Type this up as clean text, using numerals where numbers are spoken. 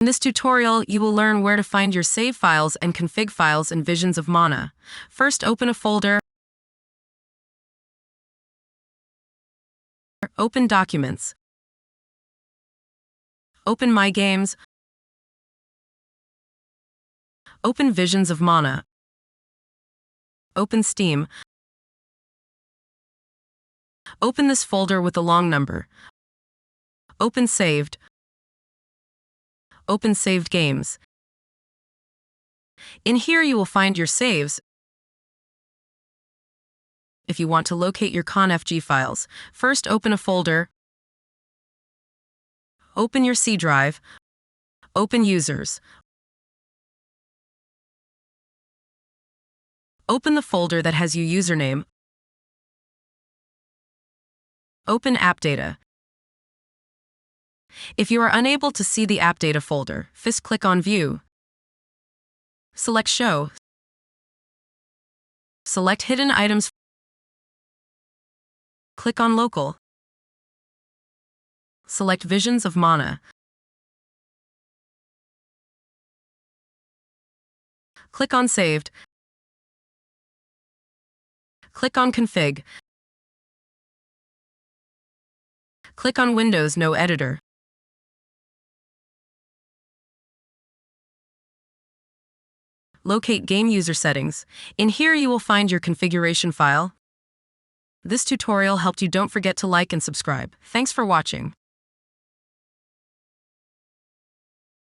In this tutorial, you will learn where to find your save files and config files in Visions of Mana. First, open a folder. Open Documents. Open My Games. Open Visions of Mana. Open Steam. Open this folder with a long number. Open Saved. Open Saved Games. In here you will find your saves. If you want to locate your ConfG files, first open a folder. Open your C drive. Open Users. Open the folder that has your username. Open App Data. If you are unable to see the App Data folder, first click on View. Select Show. Select Hidden Items. Click on Local. Select Visions of Mana. Click on Saved. Click on Config. Click on Windows No Editor. Locate Game User Settings. In here you will find your configuration file. This tutorial helped you. Don't forget to like and subscribe. Thanks for watching.